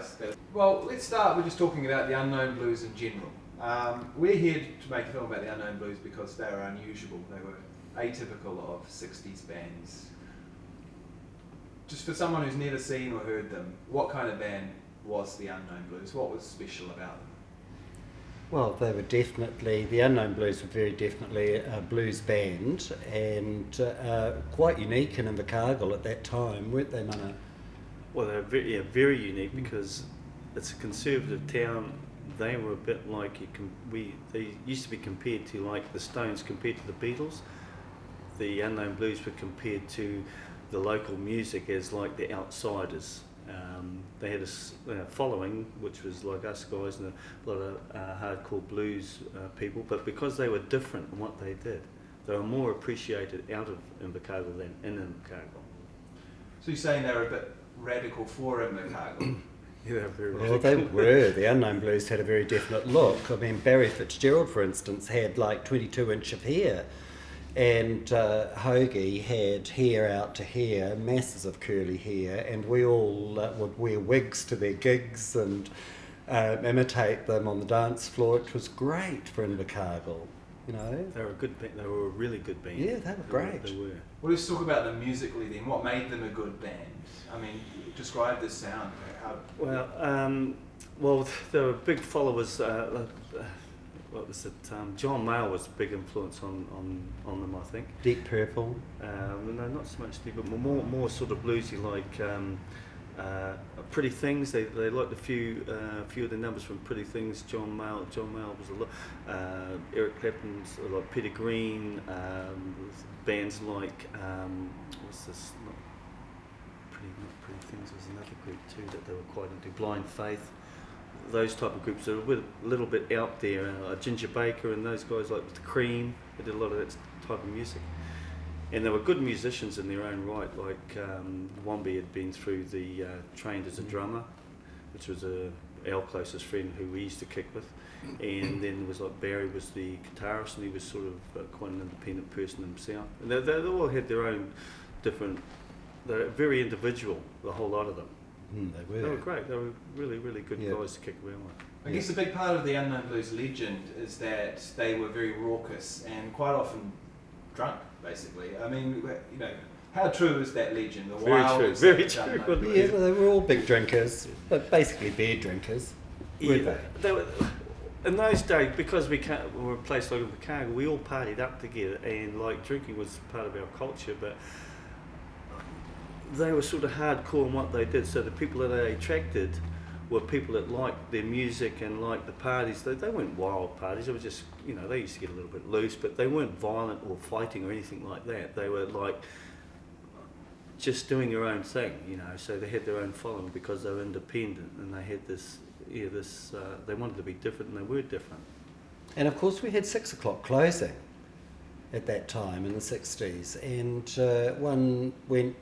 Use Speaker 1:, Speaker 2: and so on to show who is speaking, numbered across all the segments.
Speaker 1: guys. Well, let's start with just talking about the Unknown Blues in general. We're here to make a film about the Unknown Blues because they were unusual. They were atypical of 60s bands. Just for someone who's never seen or heard them, what kind of band was the Unknown Blues? What was special about them?
Speaker 2: Well, they were definitely, the Unknown Blues were very definitely a blues band, and quite unique in Invercargill at that time, weren't they, Mana?
Speaker 3: Well, they're very unique because it's a conservative town. They were a bit like they used to be compared to like the Stones compared to the Beatles. The Unknown Blues were compared to the local music as like the outsiders. They had a following, which was like us guys and a lot of hardcore blues people, but because they were different in what they did, they were more appreciated out of Invercargill than in Invercargill.
Speaker 1: So you're saying they were a bit radical for Invercargill?
Speaker 3: Yeah, they were very
Speaker 2: radical. Well, they were. The Unknown Blues had a very definite look. I mean, Barry Fitzgerald, for instance, had like 22-inch of hair. And Hoagie had hair out to here, masses of curly hair, and we all would wear wigs to their gigs and imitate them on the dance floor. It was great for Invercargill, you know.
Speaker 3: They were a good band. They were a really good band.
Speaker 2: Yeah, they were great.
Speaker 3: They were.
Speaker 1: Well, let's talk about them musically then. What made them a good band? I mean, describe the sound.
Speaker 3: Well, they were big followers. What was it? John Mayall was a big influence on them, I think.
Speaker 2: Deep Purple.
Speaker 3: No, not so much deep, but more sort of bluesy, like Pretty Things. They liked a few of the numbers from Pretty Things. John Mayall was a lot. Eric Clapton's like Peter Green. Bands like what's this? Not Pretty Things. Was another group too that they were quite into. Blind Faith. Those type of groups are a little bit out there. Ginger Baker and those guys like with the Cream, they did a lot of that type of music. And they were good musicians in their own right, like Wombi had been through trained as a drummer, which was our closest friend who we used to kick with. And then there was like Barry was the guitarist, and he was sort of quite an independent person himself. And they all had their own different, they're very individual, the whole lot of them. They were great. They were really, really good guys to kick around with.
Speaker 1: I guess a big part of the Unknown Blues legend is that they were very raucous and quite often drunk, basically. I mean, you know, how true is that legend?
Speaker 3: Very true.
Speaker 2: Yeah, well, they were all big drinkers, but basically beer drinkers.
Speaker 3: Yeah, they were. In those days, because we were a place like Invercargill, we all partied up together, and like drinking was part of our culture, but they were sort of hardcore in what they did, so the people that they attracted were people that liked their music and liked the parties. They weren't wild parties, it was just, you know, they used to get a little bit loose, but they weren't violent or fighting or anything like that. They were like just doing their own thing, you know, so they had their own following because they were independent and they had this, they wanted to be different and they were different.
Speaker 2: And of course we had 6 o'clock closing at that time in the 60s, and one went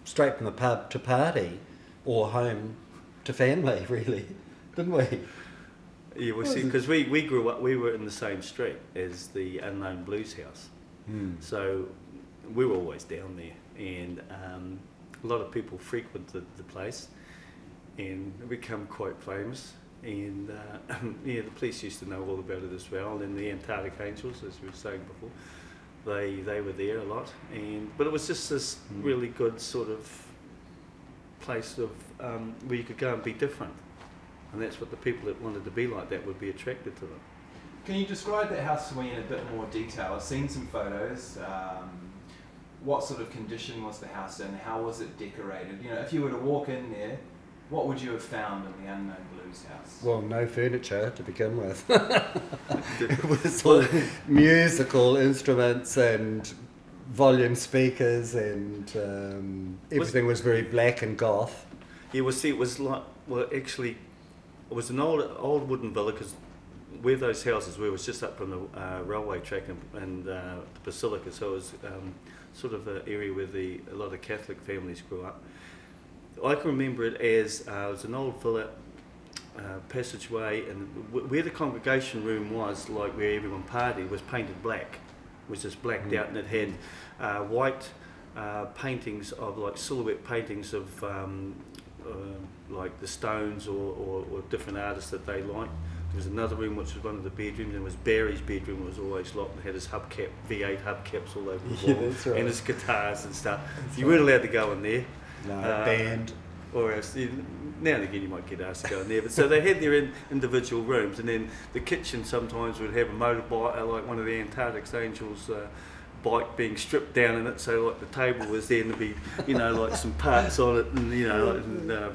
Speaker 2: straight from the pub to party or home to family, really, didn't we?
Speaker 3: Yeah, well, see, because we grew up, we were in the same street as the Unknown Blues house, so we were always down there, and a lot of people frequented the place and become quite famous, and yeah, the police used to know all about it as well, and the Antarctic Angels, as we were saying before. They were there a lot, but it was just this really good sort of place of where you could go and be different, and that's what the people that wanted to be like that would be attracted to them.
Speaker 1: Can you describe that house to me in a bit more detail? I've seen some photos. What sort of condition was the house in? How was it decorated? You know, if you were to walk in there, what would you have found in the Unknown Blues house?
Speaker 2: Well, no furniture to begin with. It was all musical instruments and volume speakers, and everything was very black and goth.
Speaker 3: Yeah, well, see, it was like, well, actually, it was an old wooden villa, because where those houses were was just up from the railway track and the Basilica, so it was sort of an area where a lot of Catholic families grew up. I can remember it as it was an old villa, passageway, and where the congregation room was, like where everyone partied, was painted black. It was just blacked out, and it had white paintings of, like silhouette paintings of like the Stones or different artists that they liked. There was another room which was one of the bedrooms, and it was Barry's bedroom. It was always locked and had his hubcap, V8 hubcaps all over the wall,
Speaker 2: that's right.
Speaker 3: and his guitars and stuff. You weren't allowed to go in there.
Speaker 2: No, band.
Speaker 3: Or else, now and again you might get asked to go in there. But so they had their individual rooms, and then the kitchen sometimes would have a motorbike, like one of the Antarctic Angels bike being stripped down in it. So like the table was there, and there'd be, you know, like some parts on it, and you know, like,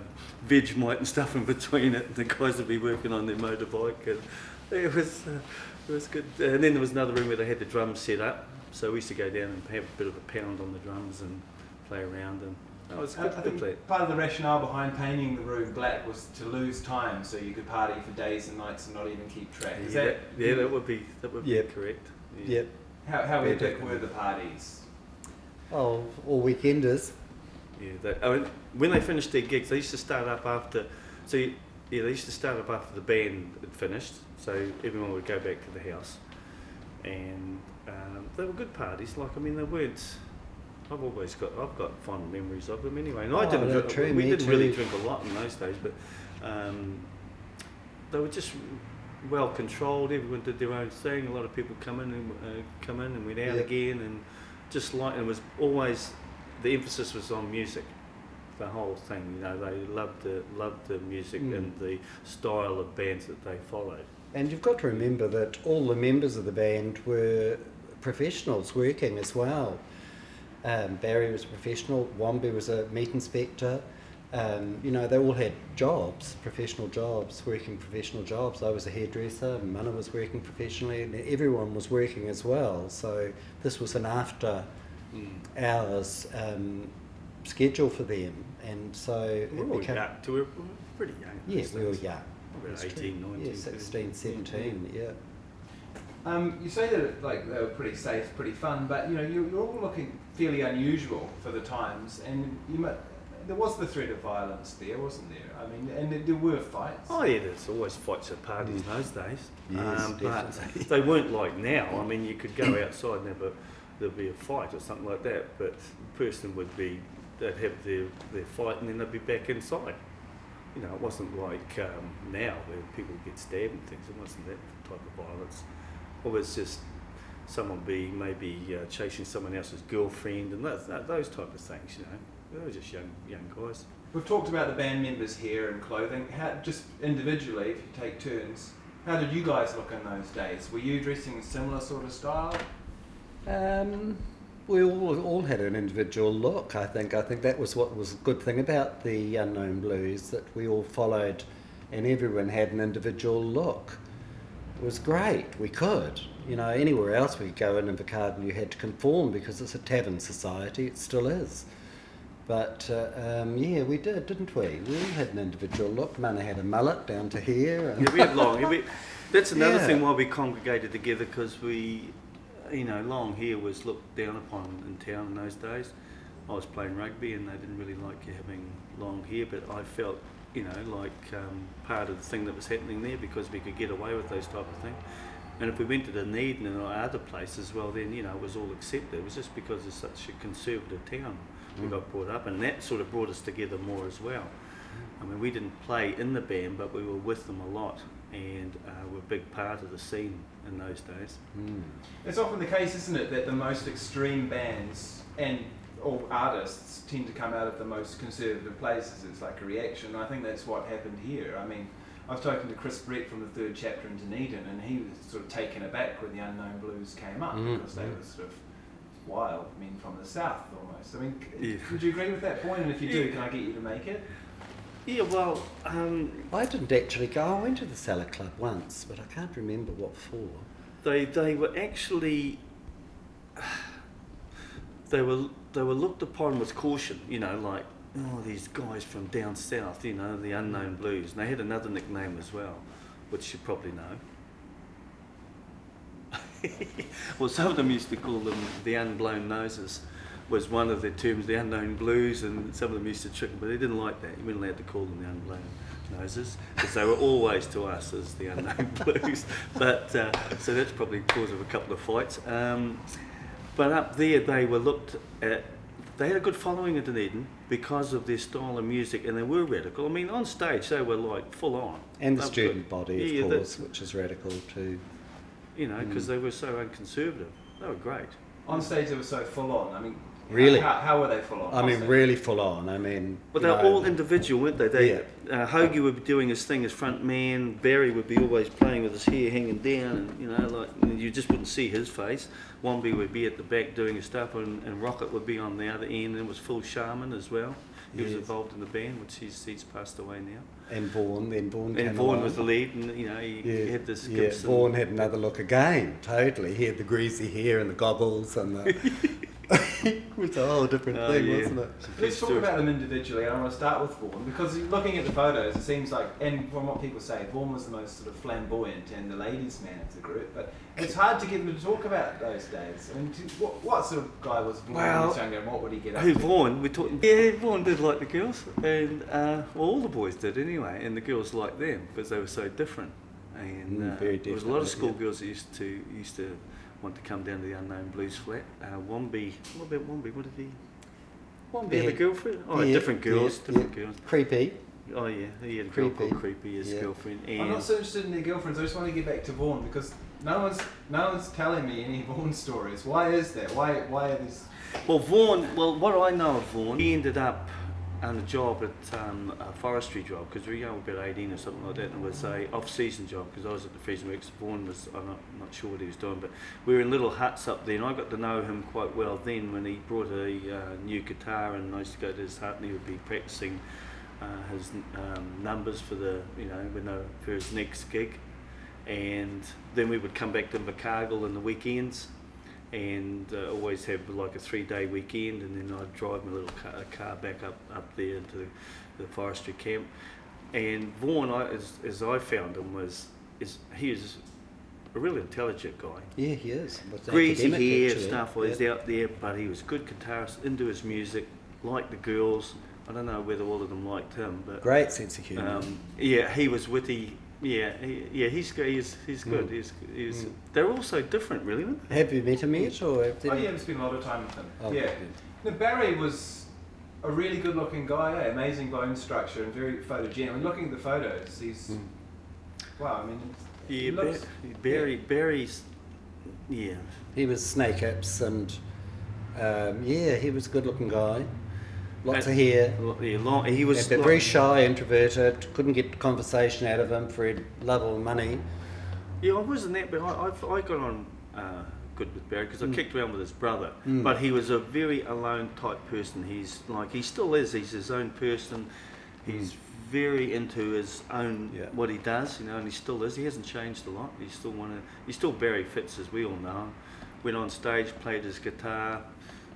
Speaker 3: Vegemite and stuff in between it. The guys would be working on their motorbike, and it was good. And then there was another room where they had the drums set up, so we used to go down and have a bit of a pound on the drums and play around. And it was good.
Speaker 1: I think part of the rationale behind painting the room black was to lose time, so you could party for days and nights and not even keep track.
Speaker 3: That would be correct. Yeah.
Speaker 2: Yep.
Speaker 1: How epic were the parties?
Speaker 2: Oh, all weekenders.
Speaker 3: Yeah, I mean, when they finished their gigs, they used to start up after. They used to start up after the band had finished, so everyone would go back to the house, and they were good parties. Like, I mean, they weren't. I've got fond memories of them anyway. And I didn't. We didn't really drink a lot in those days, but they were just well controlled. Everyone did their own thing. A lot of people come in and went out again, and just like, it was always, the emphasis was on music, the whole thing. You know, they loved the music and the style of bands that they followed.
Speaker 2: And you've got to remember that all the members of the band were professionals working as well. Barry was a professional, Wombi was a meat inspector. You know, they all had jobs, professional jobs, working professional jobs. I was a hairdresser, Mana was working professionally, and everyone was working as well. So this was an after hours schedule for them, and so
Speaker 3: we were pretty young.
Speaker 2: Yes, we were young.
Speaker 3: About 18, 19,
Speaker 2: 16, 17, yeah.
Speaker 1: You say that they were pretty safe, pretty fun, but you know, you're all looking fairly unusual for the times, and there was the threat of violence there, wasn't there? I mean, and there were fights.
Speaker 3: Oh yeah, there's always fights at parties in those days.
Speaker 2: Yes,
Speaker 3: but they weren't like now. I mean, you could go outside and there'd be a fight or something like that, but the person they'd have their fight and then they'd be back inside. You know, it wasn't like now where people get stabbed and things. It wasn't that type of violence. It was just someone maybe chasing someone else's girlfriend and those type of things. You know, they were just young guys.
Speaker 1: We've talked about the band members' hair and clothing. How, just individually, if you take turns, how did you guys look in those days? Were you dressing a similar sort of style?
Speaker 2: We all had an individual look, I think. I think that was what was a good thing about the Unknown Blues, that we all followed and everyone had an individual look. It was great, we could. You know, anywhere else we could go in Invercargill, you had to conform because it's a tavern society, it still is. But yeah, we did, didn't we? We all had an individual look. Mana had a mullet down to here. And
Speaker 3: yeah, we had long hair. That's another thing why we congregated together, because you know, long hair was looked down upon in town in those days. I was playing rugby and they didn't really like you having long hair, but I felt, you know, like part of the thing that was happening there, because we could get away with those type of things. And if we went to Dunedin and other places, well then, you know, it was all accepted. It was just because it's such a conservative town we got brought up, and that sort of brought us together more as well. I mean, we didn't play in the band, but we were with them a lot, and were a big part of the scene in those days.
Speaker 1: It's often the case, isn't it, that the most extreme bands and or artists tend to come out of the most conservative places. It's like a reaction, and I think that's what happened here. I mean, I've spoken to Chris Brett from the third chapter in Dunedin, and he was sort of taken aback when the Unknown Blues came up, because they were sort of wild men from the south almost. I mean, would you agree with that point? And if you do, can I get you to make it?
Speaker 3: Yeah, well,
Speaker 2: I didn't actually go. I went to the Salad Club once, but I can't remember what for.
Speaker 3: They were actually they were looked upon with caution. You know, like, oh, these guys from down south. You know, the Unknown Blues, and they had another nickname as well, which you probably know. Well, some of them used to call them the Unblown Noses, was one of their terms, the Unknown Blues, and some of them used to trick them, but they didn't like that. You weren't allowed to call them the Unblown Noses, because they were always to us as the Unknown Blues. But so that's probably the cause of a couple of fights. But up there, they were looked at. They had a good following in Dunedin. because of their style of music, and they were radical. I mean, on stage they were like full on.
Speaker 2: And the
Speaker 3: They've
Speaker 2: student
Speaker 3: got-
Speaker 2: body,
Speaker 3: yeah,
Speaker 2: of
Speaker 3: that-
Speaker 2: course, which is radical too.
Speaker 3: You know, because they were so unconservative. They were great.
Speaker 1: On stage, they were so full on. I mean,
Speaker 2: Really?
Speaker 1: how were they full on?
Speaker 2: I
Speaker 1: on
Speaker 2: mean,
Speaker 1: stage?
Speaker 2: really full on. I mean,
Speaker 3: But
Speaker 2: you
Speaker 3: they were
Speaker 2: know,
Speaker 3: all individual, weren't they? Hoagie would be doing his thing as front man. Barry would be always playing with his hair hanging down, and you know, like you just wouldn't see his face. Wombi would be at the back doing his stuff, and Rocket would be on the other end, and was full shaman as well. He was
Speaker 2: Yes.
Speaker 3: involved in the band, which he's passed away now.
Speaker 2: And Vaughan
Speaker 3: And
Speaker 2: came
Speaker 3: Vaughan
Speaker 2: along.
Speaker 3: was the lead, and you know, he had this
Speaker 2: Yeah,
Speaker 3: Gibson.
Speaker 2: Vaughan had another look again, totally. He had the greasy hair and the goggles and the... it was a whole different
Speaker 3: Oh,
Speaker 2: thing,
Speaker 3: yeah.
Speaker 2: wasn't it?
Speaker 1: Let's talk about them individually. I want to start with Vaughan because looking at the photos, it seems like, and from what people say, Vaughan was the most sort of flamboyant and the ladies' man of the group. But it's hard to get them to talk about those days. I mean, what sort of guy was Vaughan when he was younger, and what would he get up
Speaker 3: Who,
Speaker 1: to?
Speaker 3: Vaughan? We talked. Yeah, Vaughan did like the girls, and well, all the boys did anyway, and the girls liked them because they were so different. And
Speaker 2: very
Speaker 3: there was a lot of
Speaker 2: definitely,
Speaker 3: schoolgirls that used to want to come down to the Unknown Blues flat. Wombi, what about Wombi? What did he? Wombi had a girlfriend? Oh,
Speaker 2: Yeah,
Speaker 3: different girls,
Speaker 2: yeah,
Speaker 3: different
Speaker 2: yeah.
Speaker 3: girls.
Speaker 2: Creepy.
Speaker 3: Oh yeah, he had a girl
Speaker 2: Creepy.
Speaker 3: called Creepy, his
Speaker 2: Yeah.
Speaker 3: girlfriend. And
Speaker 1: I'm not so interested in their girlfriends. I just want to get back to Vaughan because no one's telling me any Vaughan stories. Why is that? Why are these?
Speaker 3: Well, Vaughan, what I know of Vaughan, he ended up on a job at a forestry job because we were about 18 or something like that, and it was a off-season job because I was at the Freezing Works. Vaughan was, I'm not sure what he was doing, but we were in little huts up there, and I got to know him quite well then when he brought a new guitar, and I used to go to his hut and he would be practicing his numbers for the, for his next gig, and then we would come back to Invercargill on the weekends, and always have like a 3-day weekend, and then I'd drive my little car back up there into the forestry camp. And Vaughan, as I found him, he was a really intelligent guy.
Speaker 2: Yeah, he is. With
Speaker 3: Greasy
Speaker 2: academic,
Speaker 3: hair and
Speaker 2: actually.
Speaker 3: stuff, was out there, but he was a good guitarist, into his music, liked the girls. I don't know whether all of them liked him, but
Speaker 2: Great sense of humour.
Speaker 3: yeah, he was witty. Yeah, he's good. He's they're all so different, really, aren't they?
Speaker 2: Have you met him yet? Or have
Speaker 1: Oh yeah, I've spent a lot of time with him.
Speaker 2: Oh,
Speaker 1: yeah.
Speaker 2: good.
Speaker 1: Now, Barry was a really good-looking guy. Amazing bone structure and very photogenic. And looking at the photos, he's wow. I mean, he looks,
Speaker 3: Barry's. Yeah,
Speaker 2: He was snake hips and he was a good looking guy. Lots of hair.
Speaker 3: He was
Speaker 2: But very shy, introverted, couldn't get conversation out of him for his love of money.
Speaker 3: Yeah, I wasn't that, but I got on good with Barry because I kicked around with his brother. But he was a very alone type person. He still is. He's his own person. He's very into his own what he does, and he still is. He hasn't changed a lot. He's still Barry Fitz, as we all know. Went on stage, played his guitar.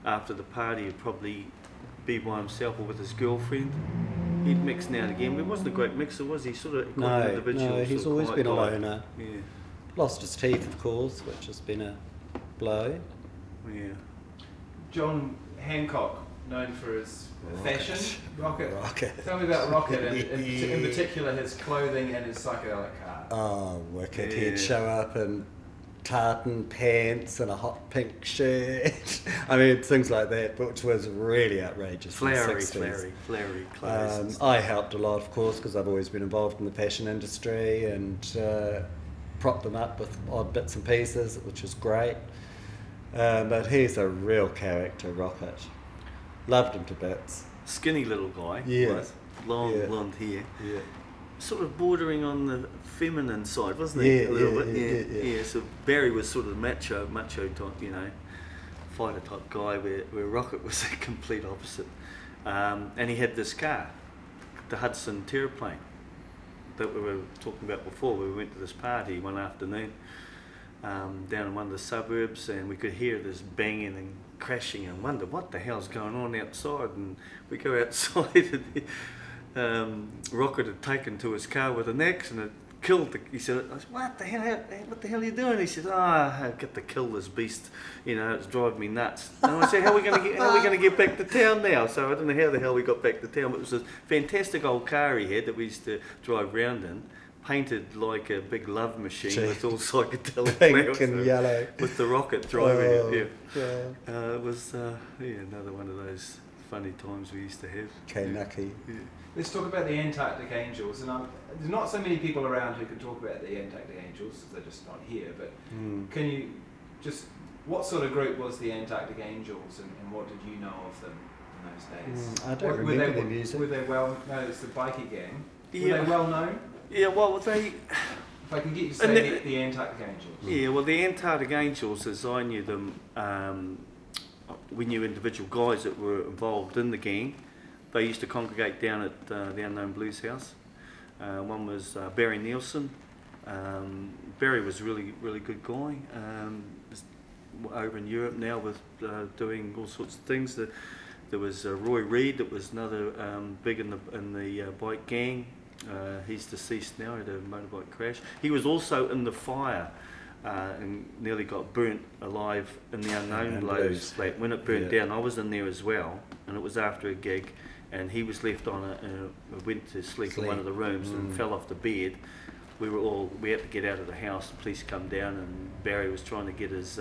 Speaker 3: After the party, he'd probably be by himself or with his girlfriend. He'd mix now and again, but he wasn't a great mixer, was he? Sort of quite an individual.
Speaker 2: No, he's
Speaker 3: sort of
Speaker 2: always
Speaker 3: quiet
Speaker 2: been a
Speaker 3: guy.
Speaker 2: loner.
Speaker 3: Yeah,
Speaker 2: Lost his teeth, of course, which has been a blow.
Speaker 3: yeah.
Speaker 1: John Hancock, known for his fashion. Rocket.
Speaker 2: Rocket.
Speaker 1: Tell me about Rocket, and in particular his clothing and his psychedelic car.
Speaker 2: Oh, wicked.
Speaker 3: Yeah.
Speaker 2: He'd show up in tartan pants and a hot pink shirt. I mean, things like that, which was really outrageous. in the 60s.
Speaker 3: Flowery clothes.
Speaker 2: I helped a lot, of course, because I've always been involved in the fashion industry and propped them up with odd bits and pieces, which was great. But he's a real character, Rocket. Loved him to bits.
Speaker 3: Skinny little guy.
Speaker 2: Yeah.
Speaker 3: Was. Long
Speaker 2: Yeah.
Speaker 3: blonde hair.
Speaker 2: Yeah.
Speaker 3: Sort of bordering on the feminine side, wasn't he?
Speaker 2: Yeah,
Speaker 3: a little
Speaker 2: yeah,
Speaker 3: bit.
Speaker 2: yeah.
Speaker 3: So Barry was sort of macho type, fighter type guy, where Rocket was the complete opposite. And he had this car, the Hudson Terraplane, that we were talking about before. We went to this party one afternoon down in one of the suburbs, and we could hear this banging and crashing and wonder what the hell's going on outside. And we go outside and Rocket had taken to his car with an axe and it killed he said, what the hell are you doing? He said, I've got to kill this beast, it's driving me nuts. And I said, how are we going to get back to town now? So I don't know how the hell we got back to town, but it was a fantastic old car he had that we used to drive round in, painted like a big love machine with all psychedelic
Speaker 2: Pink
Speaker 3: flowers
Speaker 2: and yellow.
Speaker 3: with the Rocket driving it.
Speaker 2: Yeah.
Speaker 3: It was another one of those funny times we used to have.
Speaker 2: Kanaki.
Speaker 3: Yeah.
Speaker 1: Let's talk about the Antarctic Angels. And there's not so many people around who can talk about the Antarctic Angels, because they're just not here. But can you just, what sort of group was the Antarctic Angels, and what did you know of them in those days?
Speaker 2: I don't remember their music.
Speaker 1: Were they well? No, it's the bikie gang.
Speaker 3: Yeah.
Speaker 1: Were they well known?
Speaker 3: Yeah, well, they...
Speaker 1: If I can get you to say the Antarctic Angels.
Speaker 3: Yeah, well, the Antarctic Angels, as I knew them, we knew individual guys that were involved in the gang. They used to congregate down at the Unknown Blues house. One was Barry Nielsen. Barry was a really good guy. Over in Europe now with doing all sorts of things. There was Roy Reid, that was another big in the bike gang. He's deceased now, he had a motorbike crash. He was also in the fire and nearly got burnt alive in the Unknown Blues flat. When it burnt down, I was in there as well, and it was after a gig, and he was left on went to sleep in one of the rooms and fell off the bed. We had to get out of the house, the police come down, and Barry was trying to get his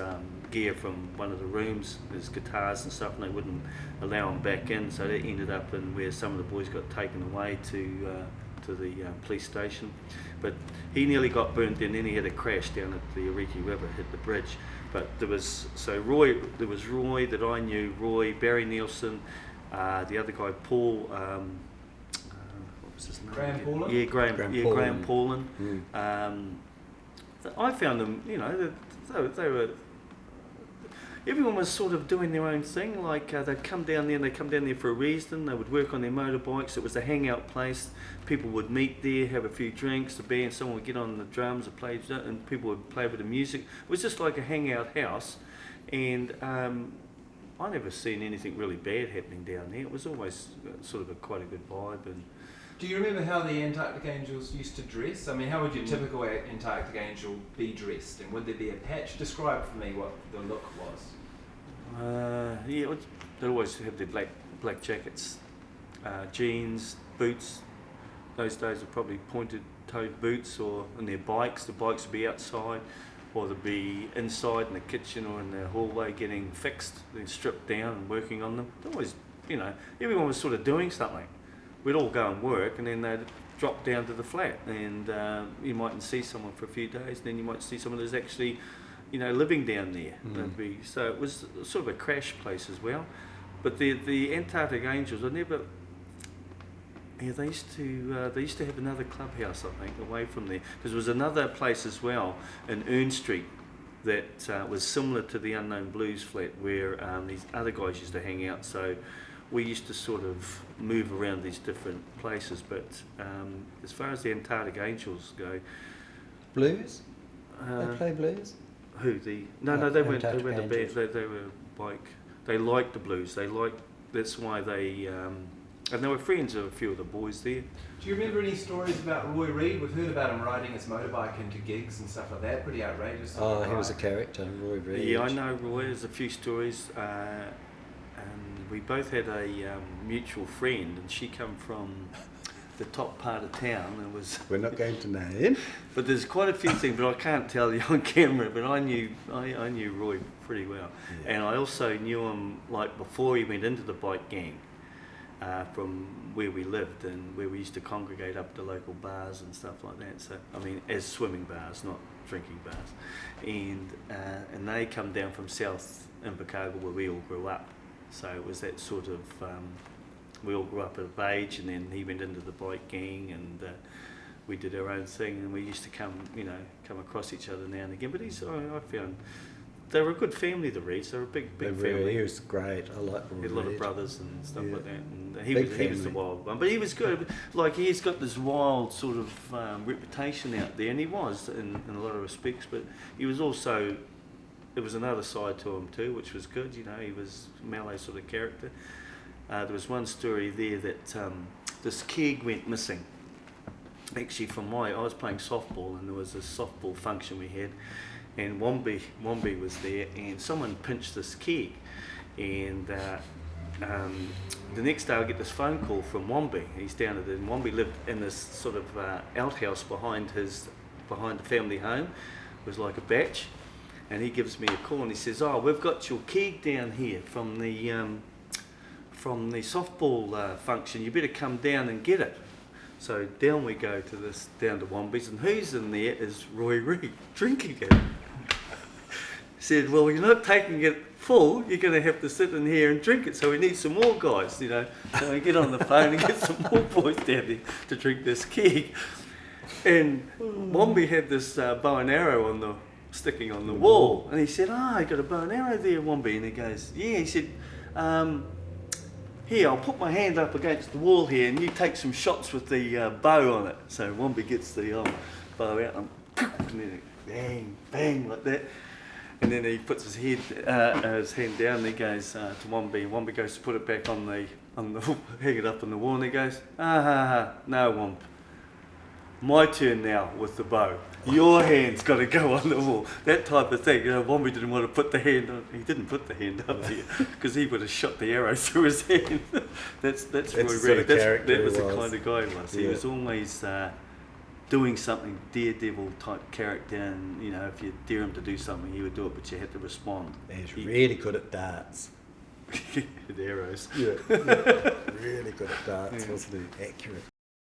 Speaker 3: gear from one of the rooms, his guitars and stuff, and they wouldn't allow him back in, so they ended up in where some of the boys got taken away to the police station. But he nearly got burnt, and then he had a crash down at the Ariki River, hit the bridge. But there was Roy that I knew, Barry Nielsen, the other guy Paul, what was his name?
Speaker 1: Graham Paulin?
Speaker 3: Yeah, Graham Paulin. I found them, they were. Everyone was sort of doing their own thing. Like they'd come down there, and they'd come down there for a reason. They would work on their motorbikes. It was a hangout place. People would meet there, have a few drinks. The band, someone would get on the drums or play, and people would play with the music. It was just like a hangout house, and I never seen anything really bad happening down there. It was always sort of quite a good vibe. And
Speaker 1: do you remember how the Antarctic Angels used to dress? I mean, how would your typical Antarctic Angel be dressed? And would there be a patch? Describe for me what the look was.
Speaker 3: They'd always have their black jackets, jeans, boots. Those days were probably pointed-toed boots, or on their bikes. The bikes would be outside, or they'd be inside in the kitchen or in the hallway getting fixed, then stripped down and working on them. They'd always, everyone was sort of doing something. We'd all go and work, and then they'd drop down to the flat, and you mightn't see someone for a few days, and then you might see someone who's actually, living down there. So it was sort of a crash place as well. But the Antarctic Angels, they used to have another clubhouse, I think, away from there, because there was another place as well in Ern Street that was similar to the Unknown Blues flat, where these other guys used to hang out. So we used to sort of move around these different places. But as far as the Antarctic Angels go,
Speaker 2: blues? They play blues?
Speaker 3: Who they weren't a band. They were like, they liked the blues. That's why they and they were friends of a few of the boys there.
Speaker 1: Do you remember any stories about Roy Reid? We've heard about him riding his motorbike into gigs and stuff like that. Pretty outrageous.
Speaker 2: Oh, he was a character, Roy Reid.
Speaker 3: Yeah, I know Roy. There's a few stories. And we both had a mutual friend, and she come from the top part of town. And we're
Speaker 2: not going to name.
Speaker 3: But there's quite a few things, but I can't tell you on camera. But I knew Roy pretty well, and I also knew him like before he went into the bike gang. From where we lived and where we used to congregate up to local bars and stuff like that. So I mean, as swimming bars, not drinking bars, and they come down from South Invercargill where we all grew up. So it was that sort of we all grew up at age, and then he went into the bike gang, and we did our own thing, and we used to come across each other now and again. But I found. They were a good family, the Reids. They were a big family.
Speaker 2: He was great. I like Roy Reid.
Speaker 3: A lot of brothers and stuff like that. And he was the wild one. But he was good. Like, he's got this wild sort of reputation out there, and he was in a lot of respects. But he was also, there was another side to him too, which was good. He was a Malay sort of character. There was one story there that this keg went missing. Actually, I was playing softball, and there was a softball function we had. And Wombi was there, and someone pinched this keg, and the next day I get this phone call from Wombi. He's down at Wombi lived in this sort of outhouse behind the family home. It was like a batch, and he gives me a call and he says, "Oh, we've got your keg down here from from the softball function. You better come down and get it. So down we go down to Wombeys, and who's in there is Roy Reid drinking it. Said, well, you're not taking it full, you're going to have to sit in here and drink it, so we need some more guys, you know. So we get on the phone and get some more boys down there to drink this keg. And Wombie had this bow and arrow sticking on the wall, and he said, I got a bow and arrow there, Wombie. And he goes, yeah. He said, here, I'll put my hand up against the wall here, and you take some shots with the bow on it. So Wombie gets the bow out, and then bang, bang, like that. And then he puts his hand down, and he goes to Wombie, and Wombie goes to put it back on the hang it up on the wall, and he goes, no, Womb, my turn now with the bow. Your hand's got to go on the wall. That type of thing. You know, Wombie didn't want to put the hand on. He didn't put the hand up there because he would have shot the arrow through his hand. that's Roy Reid. That was the kind of guy he was. He was always doing something, daredevil type character, and you know, if you dare him to do something, he would do it, but you had to respond.
Speaker 2: He's really good at darts.
Speaker 3: With arrows.
Speaker 2: Yeah. Really good at darts, wasn't he? Accurate.